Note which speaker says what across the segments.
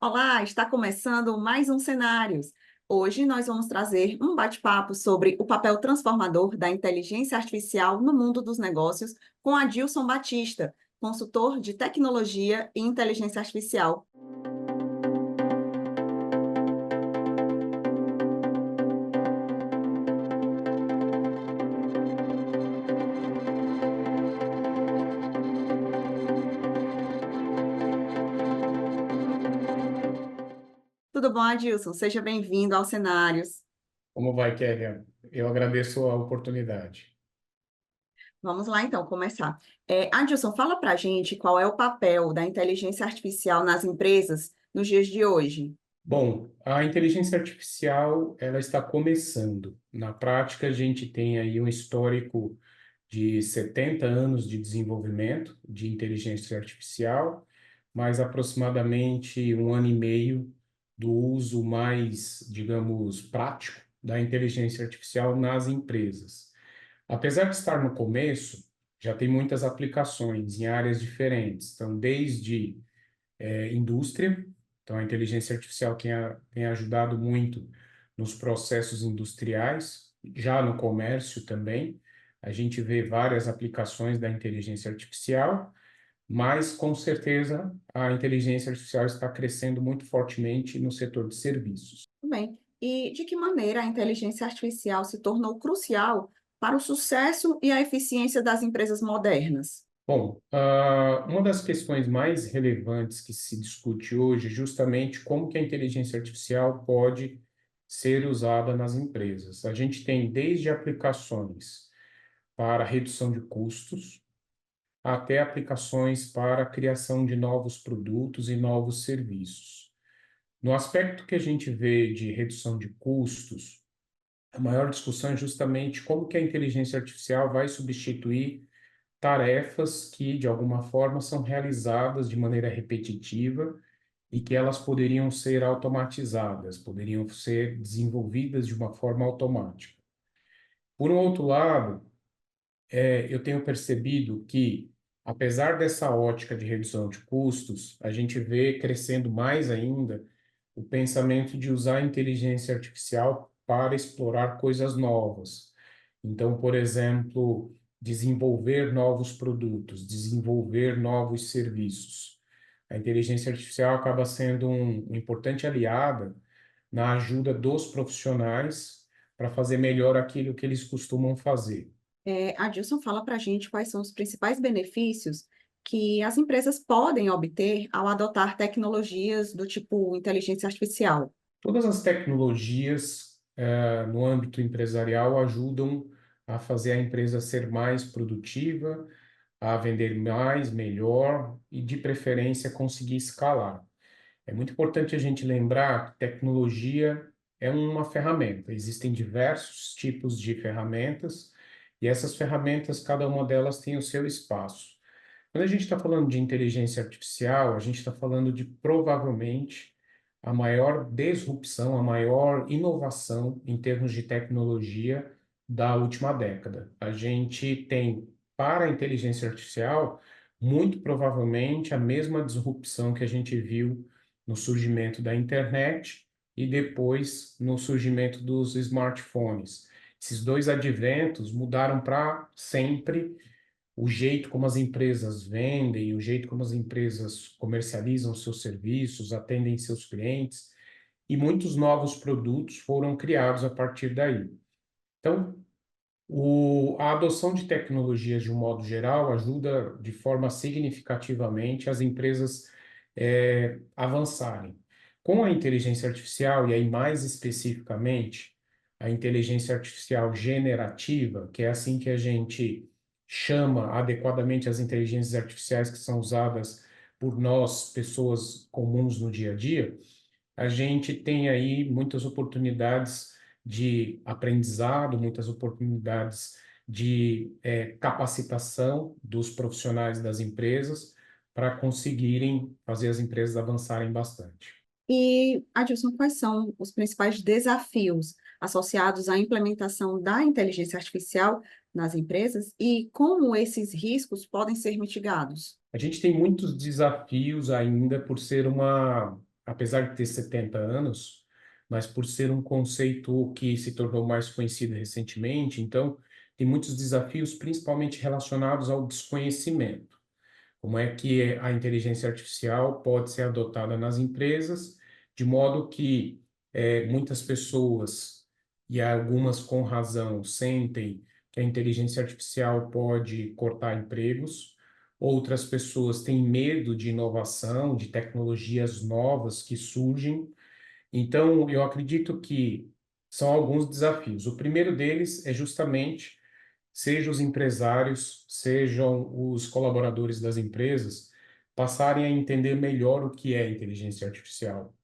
Speaker 1: Olá, está começando mais um Cenários. Hoje nós vamos trazer um bate-papo sobre o papel transformador da inteligência artificial no mundo dos negócios com Adilson Batista, consultor de tecnologia e inteligência artificial. Tudo bom, Adilson? Seja bem-vindo ao Cenários.
Speaker 2: Como vai, Kelly? Eu agradeço a oportunidade.
Speaker 1: Vamos lá, então, começar. Adilson, fala para a gente qual é o papel da inteligência artificial nas empresas nos dias de hoje.
Speaker 2: Bom, a inteligência artificial, ela está começando. Na prática, a gente tem aí um histórico de 70 anos de desenvolvimento de inteligência artificial, mais aproximadamente um ano e meio do uso mais, digamos, prático da inteligência artificial nas empresas. Apesar de estar no começo, já tem muitas aplicações em áreas diferentes. Então, desde indústria, então a inteligência artificial tem ajudado muito nos processos industriais, já no comércio também. A gente vê várias aplicações da inteligência artificial, mas com certeza a inteligência artificial está crescendo muito fortemente no setor de serviços.
Speaker 1: Tudo bem. E de que maneira a inteligência artificial se tornou crucial para o sucesso e a eficiência das empresas modernas?
Speaker 2: Bom, uma das questões mais relevantes que se discute hoje é justamente como que a inteligência artificial pode ser usada nas empresas. A gente tem desde aplicações para redução de custos, até aplicações para a criação de novos produtos e novos serviços. No aspecto que a gente vê de redução de custos, a maior discussão é justamente como que a inteligência artificial vai substituir tarefas que, de alguma forma, são realizadas de maneira repetitiva e que elas poderiam ser automatizadas, poderiam ser desenvolvidas de uma forma automática. Por um outro lado, eu tenho percebido que, apesar dessa ótica de redução de custos, a gente vê crescendo mais ainda o pensamento de usar a inteligência artificial para explorar coisas novas. Então, por exemplo, desenvolver novos produtos, desenvolver novos serviços. A inteligência artificial acaba sendo um importante aliada na ajuda dos profissionais para fazer melhor aquilo que eles costumam fazer.
Speaker 1: Adilson, fala para a gente quais são os principais benefícios que as empresas podem obter ao adotar tecnologias do tipo inteligência artificial.
Speaker 2: Todas as tecnologias, no âmbito empresarial ajudam a fazer a empresa ser mais produtiva, a vender mais, melhor e, de preferência, conseguir escalar. É muito importante a gente lembrar que tecnologia é uma ferramenta. Existem diversos tipos de ferramentas e essas ferramentas, cada uma delas tem o seu espaço. Quando a gente está falando de inteligência artificial, a gente está falando de provavelmente a maior disrupção, a maior inovação em termos de tecnologia da última década. A gente tem para a inteligência artificial, muito provavelmente a mesma disrupção que a gente viu no surgimento da internet e depois no surgimento dos smartphones. Esses dois adventos mudaram para sempre o jeito como as empresas vendem, o jeito como as empresas comercializam seus serviços, atendem seus clientes, e muitos novos produtos foram criados a partir daí. Então, a adoção de tecnologias, de um modo geral, ajuda de forma significativamente as empresas avançarem. Com a inteligência artificial, e aí mais especificamente, a inteligência artificial generativa, que é assim que a gente chama adequadamente as inteligências artificiais que são usadas por nós, pessoas comuns no dia a dia, a gente tem aí muitas oportunidades de aprendizado, muitas oportunidades de capacitação dos profissionais das empresas para conseguirem fazer as empresas avançarem bastante.
Speaker 1: E, Adilson, quais são os principais desafios associados à implementação da inteligência artificial nas empresas e como esses riscos podem ser mitigados?
Speaker 2: A gente tem muitos desafios ainda por ser uma apesar de ter 70 anos, mas por ser um conceito que se tornou mais conhecido recentemente, então tem muitos desafios, principalmente relacionados ao desconhecimento. Como é que a inteligência artificial pode ser adotada nas empresas, de modo que muitas pessoas, e algumas com razão, sentem que a inteligência artificial pode cortar empregos, outras pessoas têm medo de inovação, de tecnologias novas que surgem. Então, eu acredito que são alguns desafios. O primeiro deles é justamente seja os empresários, sejam os colaboradores das empresas, passarem a entender melhor o que é inteligência artificial,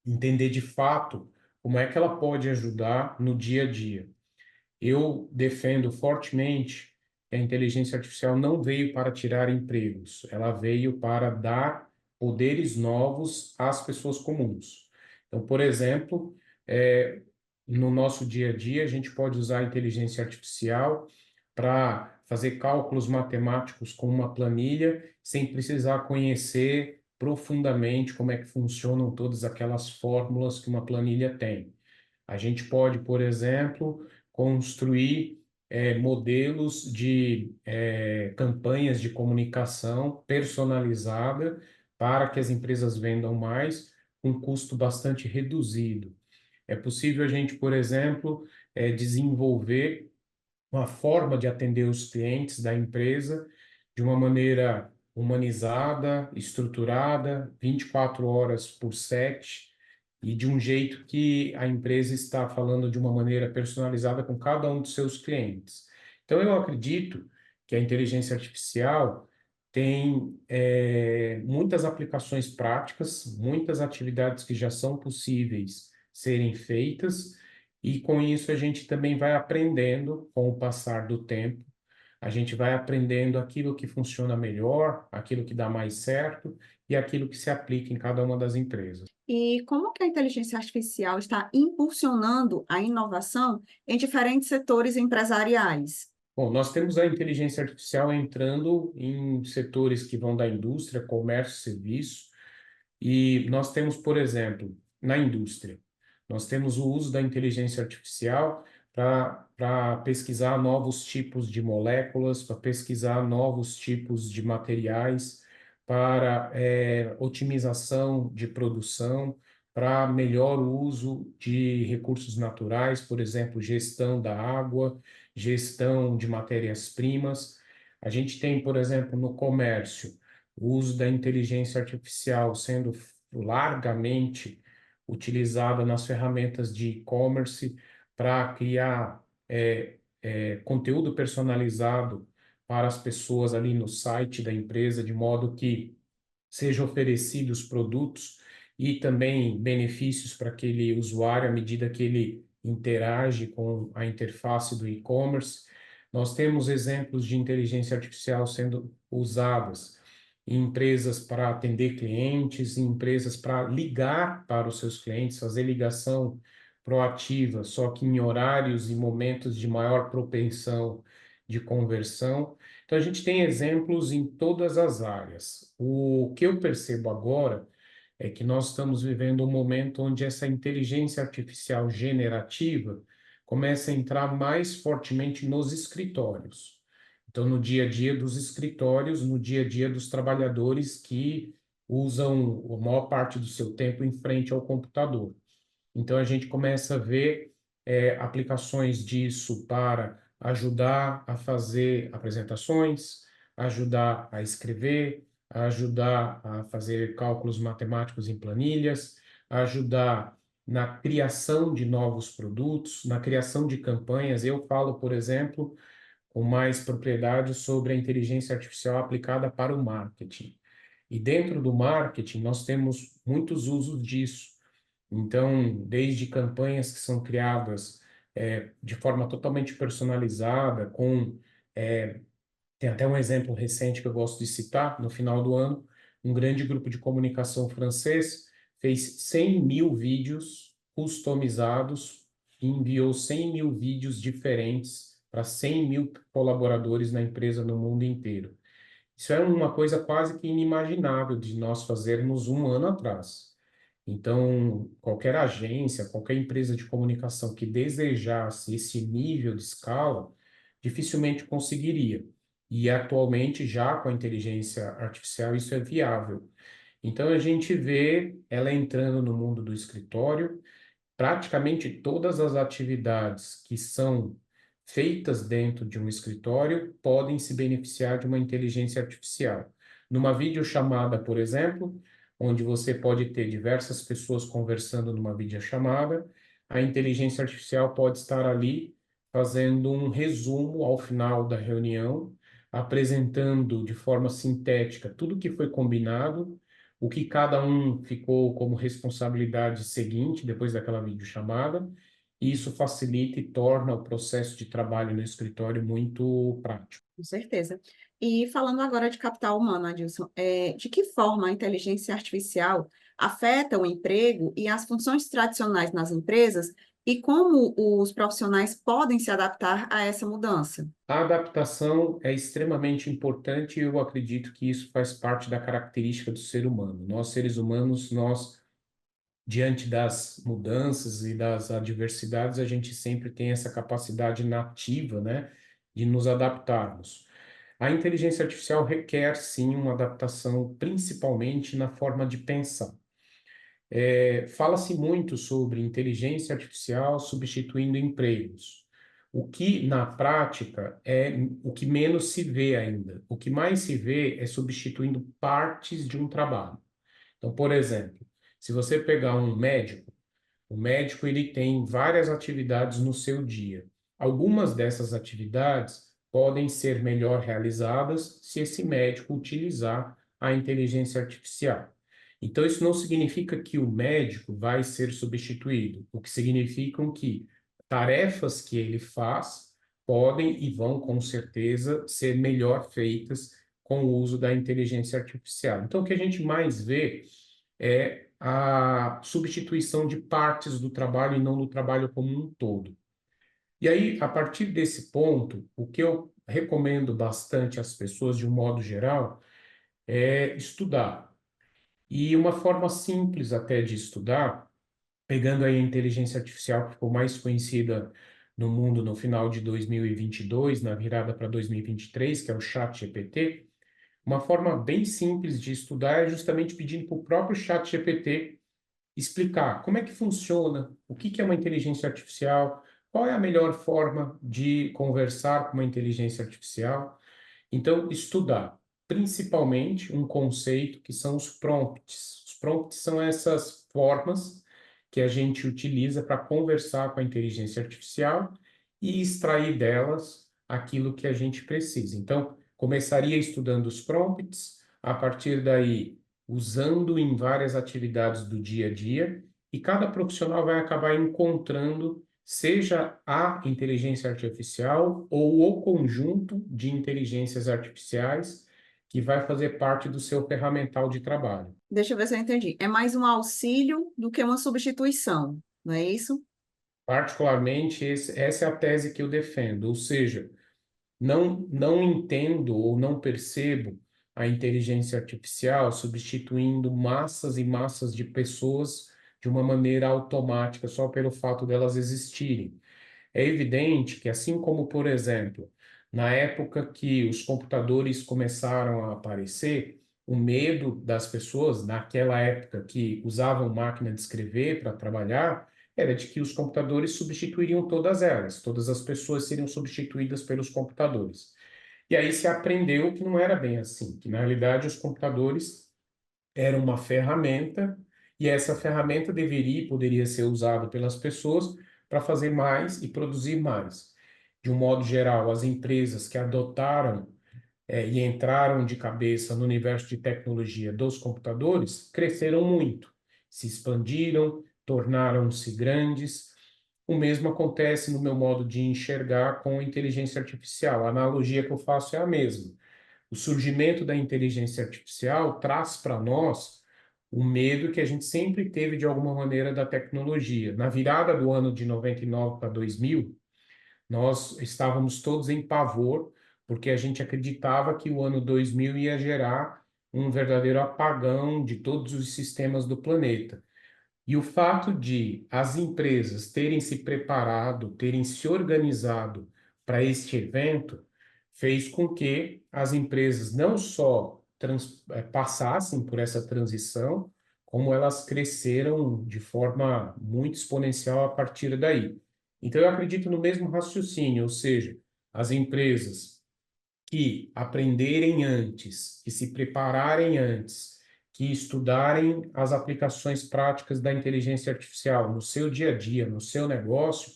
Speaker 2: entender de fato como é que ela pode ajudar no dia a dia. Eu defendo fortemente que a inteligência artificial não veio para tirar empregos, ela veio para dar poderes novos às pessoas comuns. Então, por exemplo, no nosso dia a dia, a gente pode usar a inteligência artificial para fazer cálculos matemáticos com uma planilha, sem precisar conhecer profundamente como é que funcionam todas aquelas fórmulas que uma planilha tem. A gente pode, por exemplo, construir modelos de campanhas de comunicação personalizada para que as empresas vendam mais, com um custo bastante reduzido. É possível a gente, por exemplo, desenvolver uma forma de atender os clientes da empresa de uma maneira humanizada, estruturada, 24 horas por 7, e de um jeito que a empresa está falando de uma maneira personalizada com cada um dos seus clientes. Então, eu acredito que a inteligência artificial tem muitas aplicações práticas, muitas atividades que já são possíveis serem feitas, e com isso a gente também vai aprendendo com o passar do tempo, a gente vai aprendendo aquilo que funciona melhor, aquilo que dá mais certo e aquilo que se aplica em cada uma das empresas.
Speaker 1: E como que a inteligência artificial está impulsionando a inovação em diferentes setores empresariais?
Speaker 2: Bom, nós temos a inteligência artificial entrando em setores que vão da indústria, comércio, serviço, e nós temos, por exemplo, na indústria, nós temos o uso da inteligência artificial para pesquisar novos tipos de moléculas, para pesquisar novos tipos de materiais, para otimização de produção, para melhor uso de recursos naturais, por exemplo, gestão da água, gestão de matérias-primas. A gente tem, por exemplo, no comércio, o uso da inteligência artificial sendo largamente utilizada nas ferramentas de e-commerce para criar conteúdo personalizado para as pessoas ali no site da empresa, de modo que sejam oferecidos produtos e também benefícios para aquele usuário à medida que ele interage com a interface do e-commerce. Nós temos exemplos de inteligência artificial sendo usadas em empresas para atender clientes, em empresas para ligar para os seus clientes, fazer ligação proativa, só que em horários e momentos de maior propensão de conversão. Então, a gente tem exemplos em todas as áreas. O que eu percebo agora é que nós estamos vivendo um momento onde essa inteligência artificial generativa começa a entrar mais fortemente nos escritórios. Então, no dia a dia dos escritórios, no dia a dia dos trabalhadores que usam a maior parte do seu tempo em frente ao computador. Então, a gente começa a ver aplicações disso para ajudar a fazer apresentações, ajudar a escrever, ajudar a fazer cálculos matemáticos em planilhas, ajudar na criação de novos produtos, na criação de campanhas. Eu falo, por exemplo, com mais propriedade sobre a inteligência artificial aplicada para o marketing. E dentro do marketing, nós temos muitos usos disso. Então, desde campanhas que são criadas de forma totalmente personalizada, tem até um exemplo recente que eu gosto de citar, no final do ano, um grande grupo de comunicação francês fez 100 mil vídeos customizados e enviou 100 mil vídeos diferentes para 100 mil colaboradores na empresa no mundo inteiro. Isso é uma coisa quase que inimaginável de nós fazermos um ano atrás. Então, qualquer agência, qualquer empresa de comunicação que desejasse esse nível de escala, dificilmente conseguiria. E atualmente, já com a inteligência artificial, isso é viável. Então, a gente vê ela entrando no mundo do escritório. Praticamente todas as atividades que são feitas dentro de um escritório podem se beneficiar de uma inteligência artificial. Numa videochamada, por exemplo, onde você pode ter diversas pessoas conversando numa videochamada, a inteligência artificial pode estar ali fazendo um resumo ao final da reunião, apresentando de forma sintética tudo que foi combinado, o que cada um ficou como responsabilidade seguinte depois daquela videochamada, e isso facilita e torna o processo de trabalho no escritório muito prático.
Speaker 1: Com certeza. E falando agora de capital humano, Adilson, de que forma a inteligência artificial afeta o emprego e as funções tradicionais nas empresas e como os profissionais podem se adaptar a essa mudança?
Speaker 2: A adaptação é extremamente importante e eu acredito que isso faz parte da característica do ser humano. Nós, seres humanos, diante das mudanças e das adversidades, a gente sempre tem essa capacidade nativa, né, de nos adaptarmos. A inteligência artificial requer, sim, uma adaptação, principalmente na forma de pensar. Fala-se muito sobre inteligência artificial substituindo empregos. O que, na prática, é o que menos se vê ainda. O que mais se vê é substituindo partes de um trabalho. Então, por exemplo, se você pegar um médico, o médico ele tem várias atividades no seu dia. Algumas dessas atividades podem ser melhor realizadas se esse médico utilizar a inteligência artificial. Então, isso não significa que o médico vai ser substituído, o que significa que tarefas que ele faz podem e vão, com certeza, ser melhor feitas com o uso da inteligência artificial. Então, o que a gente mais vê é a substituição de partes do trabalho e não do trabalho como um todo. E aí, a partir desse ponto, o que eu recomendo bastante às pessoas, de um modo geral, é estudar. E uma forma simples até de estudar, pegando aí a inteligência artificial que ficou mais conhecida no mundo no final de 2022, na virada para 2023, que é o ChatGPT, uma forma bem simples de estudar é justamente pedindo para o próprio ChatGPT explicar como é que funciona, o que que é uma inteligência artificial, qual é a melhor forma de conversar com uma inteligência artificial. Então, estudar principalmente um conceito que são os prompts. Os prompts são essas formas que a gente utiliza para conversar com a inteligência artificial e extrair delas aquilo que a gente precisa. Então, começaria estudando os prompts, a partir daí, usando em várias atividades do dia a dia, e cada profissional vai acabar encontrando seja a inteligência artificial ou o conjunto de inteligências artificiais que vai fazer parte do seu ferramental de trabalho.
Speaker 1: Deixa eu ver se eu entendi. É mais um auxílio do que uma substituição, não é isso?
Speaker 2: Particularmente, essa é a tese que eu defendo, ou seja, não entendo ou não percebo a inteligência artificial substituindo massas e massas de pessoas de uma maneira automática só pelo fato delas existirem. É evidente que, assim como, por exemplo, na época que os computadores começaram a aparecer, o medo das pessoas, naquela época que usavam máquina de escrever para trabalhar, era de que os computadores substituiriam todas elas, todas as pessoas seriam substituídas pelos computadores. E aí se aprendeu que não era bem assim, que na realidade os computadores era uma ferramenta e essa ferramenta deveria e poderia ser usada pelas pessoas para fazer mais e produzir mais. De um modo geral, as empresas que adotaram e entraram de cabeça no universo de tecnologia dos computadores cresceram muito, se expandiram, tornaram-se grandes. O mesmo acontece no meu modo de enxergar com a inteligência artificial. A analogia que eu faço é a mesma. O surgimento da inteligência artificial traz para nós o medo que a gente sempre teve de alguma maneira da tecnologia. Na virada do ano de 99 para 2000, nós estávamos todos em pavor, porque a gente acreditava que o ano 2000 ia gerar um verdadeiro apagão de todos os sistemas do planeta. E o fato de as empresas terem se preparado, terem se organizado para este evento, fez com que as empresas não só passassem por essa transição, como elas cresceram de forma muito exponencial a partir daí. Então, eu acredito no mesmo raciocínio, ou seja, as empresas que aprenderem antes, que se prepararem antes, que estudarem as aplicações práticas da inteligência artificial no seu dia a dia, no seu negócio,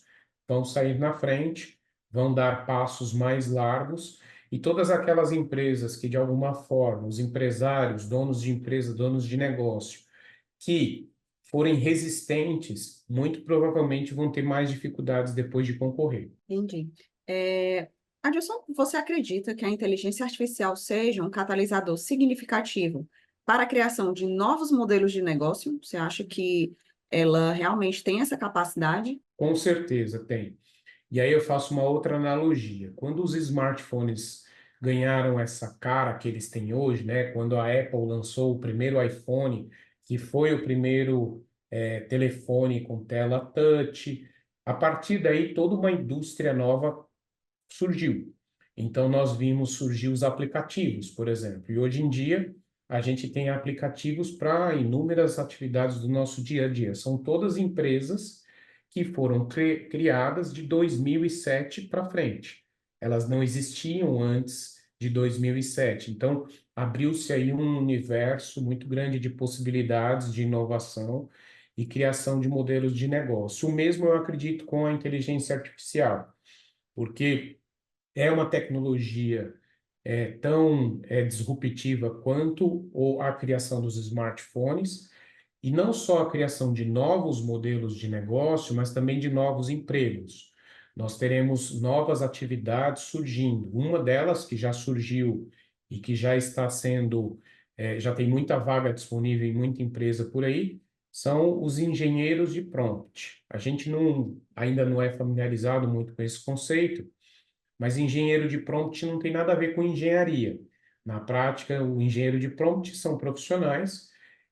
Speaker 2: vão sair na frente, vão dar passos mais largos, e todas aquelas empresas que, de alguma forma, os empresários, donos de empresa, donos de negócio, que forem resistentes, muito provavelmente vão ter mais dificuldades depois de concorrer.
Speaker 1: Entendi. Adilson, você acredita que a inteligência artificial seja um catalisador significativo para a criação de novos modelos de negócio? Você acha que ela realmente tem essa capacidade?
Speaker 2: Com certeza tem. E aí eu faço uma outra analogia. Quando os smartphones ganharam essa cara que eles têm hoje, né? Quando a Apple lançou o primeiro iPhone, que foi o primeiro telefone com tela touch, a partir daí toda uma indústria nova surgiu. Então nós vimos surgir os aplicativos, por exemplo. E hoje em dia a gente tem aplicativos para inúmeras atividades do nosso dia a dia. São todas empresas que foram criadas de 2007 para frente. Elas não existiam antes de 2007. Então, abriu-se aí um universo muito grande de possibilidades de inovação e criação de modelos de negócio. O mesmo eu acredito com a inteligência artificial, porque é uma tecnologia tão disruptiva quanto a criação dos smartphones, e não só a criação de novos modelos de negócio, mas também de novos empregos. Nós teremos novas atividades surgindo. Uma delas que já surgiu e que já está sendo, já tem muita vaga disponível em muita empresa por aí, são os engenheiros de prompt. A gente ainda não é familiarizado muito com esse conceito, mas engenheiro de prompt não tem nada a ver com engenharia. Na prática, o engenheiro de prompt são profissionais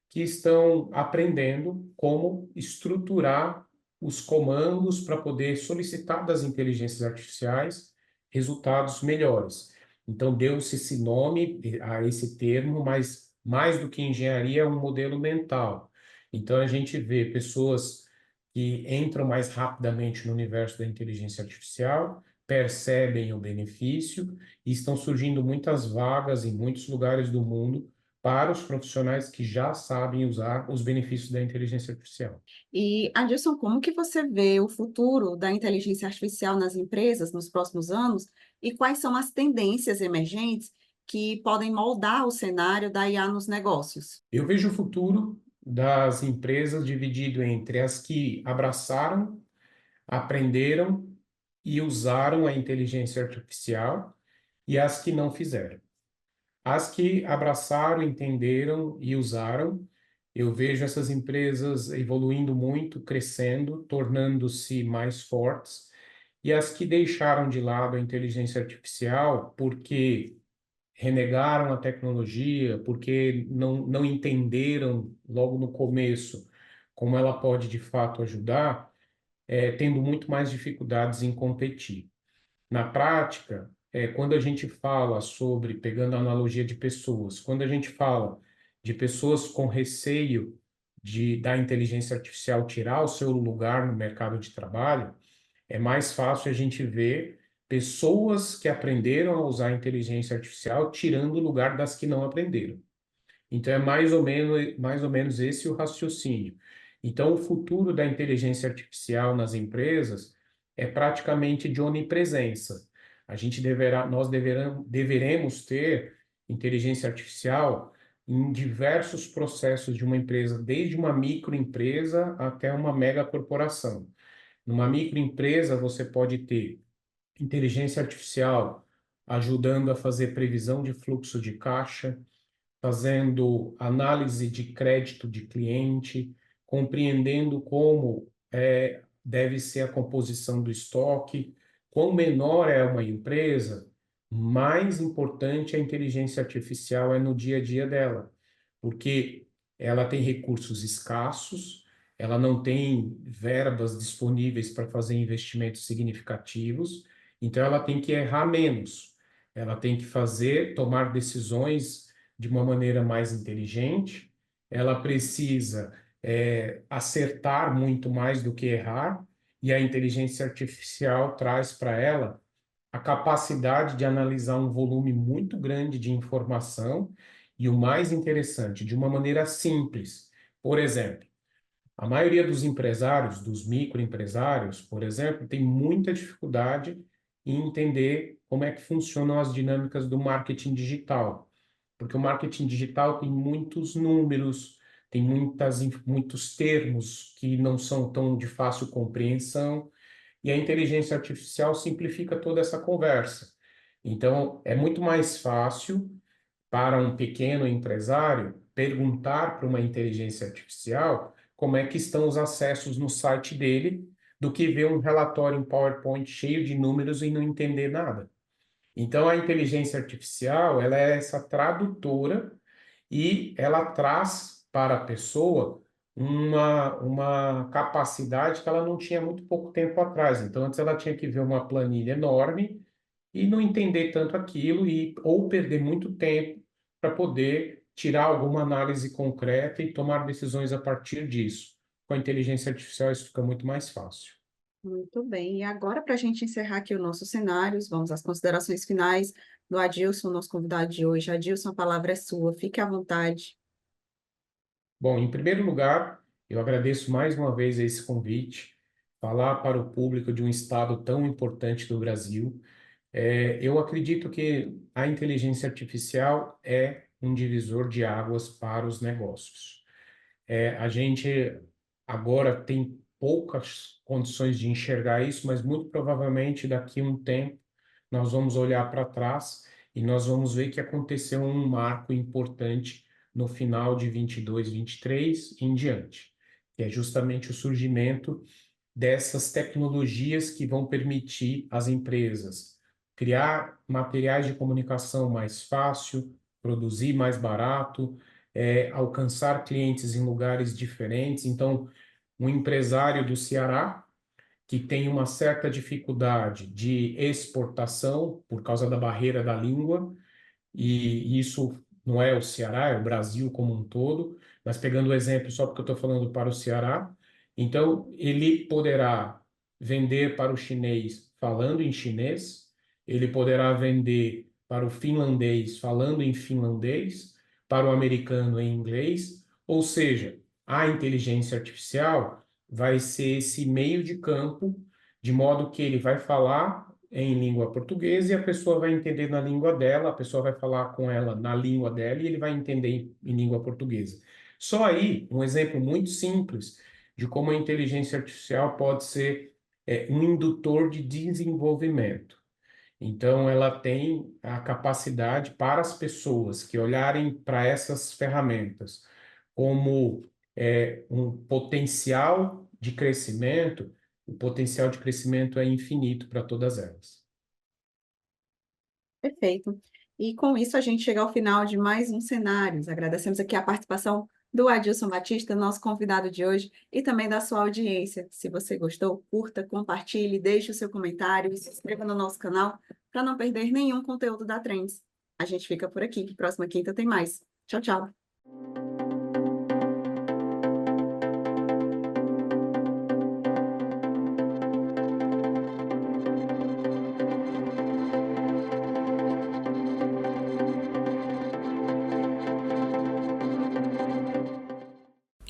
Speaker 2: que estão aprendendo como estruturar os comandos para poder solicitar das inteligências artificiais resultados melhores. Então, deu-se esse nome a esse termo, mas mais do que engenharia, é um modelo mental. Então, a gente vê pessoas que entram mais rapidamente no universo da inteligência artificial, percebem o benefício e estão surgindo muitas vagas em muitos lugares do mundo para os profissionais que já sabem usar os benefícios da inteligência artificial.
Speaker 1: E, Adilson, como que você vê o futuro da inteligência artificial nas empresas nos próximos anos e quais são as tendências emergentes que podem moldar o cenário da IA nos negócios?
Speaker 2: Eu vejo o futuro das empresas dividido entre as que abraçaram, aprenderam e usaram a inteligência artificial e as que não fizeram. As que abraçaram, entenderam e usaram, eu vejo essas empresas evoluindo muito, crescendo, tornando-se mais fortes. E as que deixaram de lado a inteligência artificial porque renegaram a tecnologia, porque não entenderam logo no começo como ela pode de fato ajudar, tendo muito mais dificuldades em competir. Na prática, quando a gente fala sobre, pegando a analogia de pessoas, quando a gente fala de pessoas com receio da inteligência artificial tirar o seu lugar no mercado de trabalho, é mais fácil a gente ver pessoas que aprenderam a usar a inteligência artificial tirando o lugar das que não aprenderam. Então, é mais ou menos esse o raciocínio. Então, o futuro da inteligência artificial nas empresas é praticamente de onipresença. Deveremos ter inteligência artificial em diversos processos de uma empresa, desde uma microempresa até uma mega corporação. Numa microempresa, você pode ter inteligência artificial ajudando a fazer previsão de fluxo de caixa, fazendo análise de crédito de cliente, compreendendo como deve ser a composição do estoque. Quanto menor é uma empresa, mais importante a inteligência artificial é no dia a dia dela, porque ela tem recursos escassos, ela não tem verbas disponíveis para fazer investimentos significativos, então ela tem que errar menos. Ela tem que tomar decisões de uma maneira mais inteligente, ela precisa acertar muito mais do que errar, e a inteligência artificial traz para ela a capacidade de analisar um volume muito grande de informação e, o mais interessante, de uma maneira simples. Por exemplo, a maioria dos empresários, dos microempresários, por exemplo, tem muita dificuldade em entender como é que funcionam as dinâmicas do marketing digital, porque o marketing digital tem muitos números, tem muitos termos que não são tão de fácil compreensão, e a inteligência artificial simplifica toda essa conversa. Então, é muito mais fácil para um pequeno empresário perguntar para uma inteligência artificial como é que estão os acessos no site dele, do que ver um relatório em PowerPoint cheio de números e não entender nada. Então, a inteligência artificial, ela é essa tradutora e ela traz para a pessoa uma capacidade que ela não tinha muito pouco tempo atrás. Então, antes ela tinha que ver uma planilha enorme e não entender tanto aquilo ou perder muito tempo para poder tirar alguma análise concreta e tomar decisões a partir disso. Com a inteligência artificial isso fica muito mais fácil.
Speaker 1: Muito bem. E agora, para a gente encerrar aqui os nossos cenários, vamos às considerações finais do Adilson, nosso convidado de hoje. Adilson, a palavra é sua. Fique à vontade.
Speaker 2: Bom, em primeiro lugar, eu agradeço mais uma vez esse convite, falar para o público de um estado tão importante do Brasil. Eu acredito que a inteligência artificial é um divisor de águas para os negócios. A gente agora tem poucas condições de enxergar isso, mas muito provavelmente daqui a um tempo nós vamos olhar para trás e nós vamos ver que aconteceu um marco importante no final de 22, 23 em diante, que é justamente o surgimento dessas tecnologias que vão permitir às empresas criar materiais de comunicação mais fácil, produzir mais barato, alcançar clientes em lugares diferentes. Então, um empresário do Ceará que tem uma certa dificuldade de exportação por causa da barreira da língua, e isso não é o Ceará, é o Brasil como um todo, mas pegando o exemplo só porque eu estou falando para o Ceará, então ele poderá vender para o chinês falando em chinês, ele poderá vender para o finlandês falando em finlandês, para o americano em inglês, ou seja, a inteligência artificial vai ser esse meio de campo, de modo que ele vai falar em língua portuguesa e a pessoa vai entender na língua dela, a pessoa vai falar com ela na língua dela e ele vai entender em língua portuguesa. Só aí, um exemplo muito simples de como a inteligência artificial pode ser um indutor de desenvolvimento. Então, ela tem a capacidade para as pessoas que olharem para essas ferramentas como um potencial de crescimento, o potencial de crescimento é infinito para todas elas.
Speaker 1: Perfeito. E com isso a gente chega ao final de mais um Cenários. Agradecemos aqui a participação do Adilson Batista, nosso convidado de hoje, e também da sua audiência. Se você gostou, curta, compartilhe, deixe o seu comentário e se inscreva no nosso canal para não perder nenhum conteúdo da Trends. A gente fica por aqui. Próxima quinta tem mais. Tchau, tchau.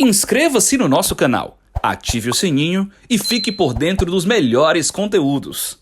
Speaker 3: Inscreva-se no nosso canal, ative o sininho e fique por dentro dos melhores conteúdos.